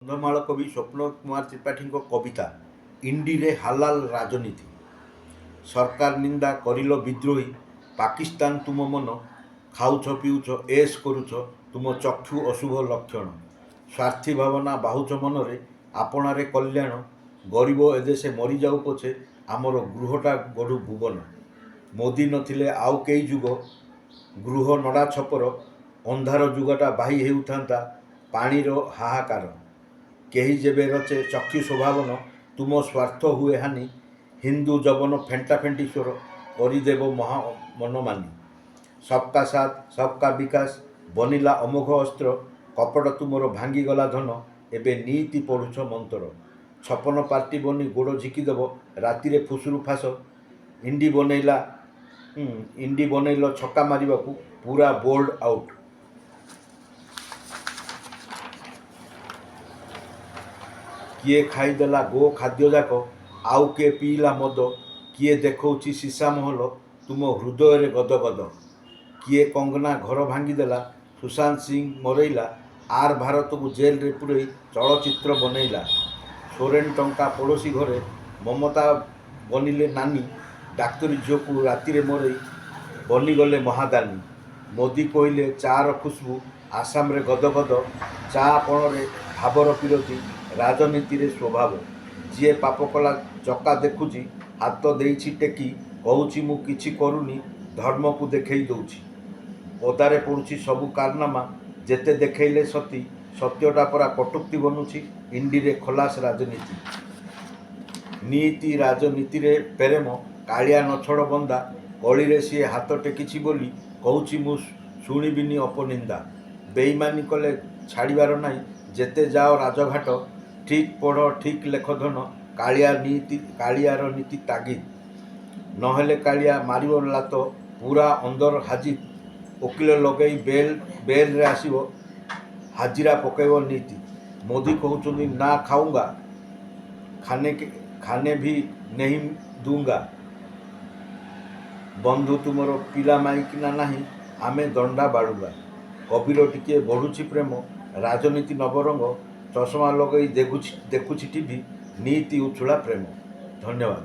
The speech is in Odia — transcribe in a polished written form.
କନ୍ଧମାଳ କବି ସ୍ୱପ୍ନ କୁମାର ତ୍ରିପାଠୀଙ୍କ କବିତା ଇଣ୍ଡିରେ ହାଲାଲ ରାଜନୀତି। ସରକାର ନିନ୍ଦା କରିଲ ବିଦ୍ରୋହୀ, ପାକିସ୍ତାନ ତୁମ ମନ, ଖାଉଛ ପିଉଛ ଏସ୍ କରୁଛ ତୁମ ଚକ୍ଷୁ ଅଶୁଭ ଲକ୍ଷଣ। ସ୍ୱାର୍ଥୀ ଭାବନା ବାହୁଛ ମନରେ, ଆପଣାରେ କଲ୍ୟାଣ, ଗରିବ ଏଦେଶେ ମରିଯାଉ ପଛେ ଆମର ଗୃହଟା ଗଢ଼ୁ ଭୁବନ। ମୋଦି ନଥିଲେ ଆଉ କେଇ ଯୁଗ, ଗୃହ ନଡ଼ା ଛପର, ଅନ୍ଧାର ଯୁଗଟା ବାହି ହେଉଥାନ୍ତା ପାଣିର ହାହାକାର। କେହି ଯେବେ ରଚେ ଚକ୍ଷୁ ଶୋଭାବନ, ତୁମ ସ୍ୱାର୍ଥ ହୁଏ ହାନି, ହିନ୍ଦୁ ଯବନ ଫେଣ୍ଟା ଫେଣ୍ଟି ସ୍ୱର କରିଦେବ ମହା ମନମାନି। ସବକା ସାଥ ସବକା ବିକାଶ ବନିଲା ଅମୋଘ ଅସ୍ତ୍ର, କପଟ ତୁମର ଭାଙ୍ଗିଗଲା ଧନ, ଏବେ ନୀତି ପଢ଼ୁଛ ମନ୍ତ୍ର। ଛପନ ପାର୍ଟି ବନି ଗୋଡ଼ ଝିକିଦେବ ରାତିରେ ଫୁସୁରୁ ଫାସ, ଇଣ୍ଡି ବନେଇଲ ଛକା ମାରିବାକୁ ପୁରା ବୋଲ୍ଡ ଆଉଟ୍। କିଏ ଖାଇଦେଲା ଗୋ ଖାଦ୍ୟଯାକ, ଆଉ କିଏ ପିଇଲା ମଦ, କିଏ ଦେଖଉଛି ସିସା ମହଲ ତୁମ ହୃଦୟରେ ଗଦଗଦ। କିଏ କଙ୍ଗନା ଘର ଭାଙ୍ଗିଦେଲା, ସୁଶାନ୍ତ ସିଂ ମରେଇଲା, ଆର୍ ଭାରତକୁ ଜେଲରେ ପୁରେଇ ଚଳଚ୍ଚିତ୍ର ବନେଇଲା। ସୋରେନ ଟଙ୍କା ପଡ଼ୋଶୀ ଘରେ, ମମତା ବନିଲେ ନାନୀ, ଡାକ୍ତରୀ ଝିଅକୁ ରାତିରେ ମରେଇ ବନିଗଲେ ମହାଦାନୀ। ମୋଦି କହିଲେ ଚା'ର ଖୁସବୁ, ଆସାମରେ ଗଦଗଦ, ଚା' ପଣରେ ଭାବର ପିରତି, ରାଜନୀତିରେ ସ୍ୱଭାବ। ଯିଏ ପାପ କଲା ଚକା ଦେଖୁଛି, ହାତ ଦେଇଛି ଟେକି, କହୁଛି ମୁଁ କିଛି କରୁନି, ଧର୍ମକୁ ଦେଖେଇ ଦଉଛି। ପଦାରେ ପଡ଼ୁଛି ସବୁ କାରନାମା, ଯେତେ ଦେଖେଇଲେ ସତୀ, ସତ୍ୟଟା ପରା କଟୁକ୍ତି ବନୁଛି ଇଣ୍ଡିରେ ଖଲାସ ରାଜନୀତି। ନୀତି ରାଜନୀତିରେ ପ୍ରେମ, କାଳିଆ ନଛୋଡ଼ ବନ୍ଦା, କଳିରେ ସିଏ ହାତ ଟେକିଛି ବୋଲି କହୁଛି ମୁଁ ଶୁଣିବିନି ଅପନିନ୍ଦା। ବେଇମାନି କଲେ ଛାଡ଼ିବାର ନାହିଁ, ଯେତେ ଯାଅ ରାଜଘାଟ, ଠିକ୍ ପଢ଼ ଠିକ୍ ଲେଖ ଧନ, କାଳିଆର ନୀତି ତାଗିଦ। ନହେଲେ କାଳିଆ ମାରିବ ଲାତ, ପୁରା ଅନ୍ଦର ହାଜିର, ଓକିଲ ଲଗେଇ ବେଲ୍ରେ ଆସିବ, ହାଜିରା ପକେଇବ ନୀତି। ମୋଦି କହୁଛନ୍ତି ନା ଖାଉଙ୍ଗା, ଖାନେ ଭି ନେହିଁ ଦୁଙ୍ଗା। ବନ୍ଧୁ ତୁମର ପିଲା ମାଇକିନା ନାହିଁ, ଆମେ ଦଣ୍ଡା ବାଳୁଙ୍ଗା। କବିର ଟିକିଏ ବଢ଼ୁଛି ପ୍ରେମ, ରାଜନୀତି ନବରଙ୍ଗ, ଚଷମା ଲଗେଇ ଦେଖୁଛି ଟିଭି, ନୀତି ଉଛୁଳା ପ୍ରେମ। ଧନ୍ୟବାଦ।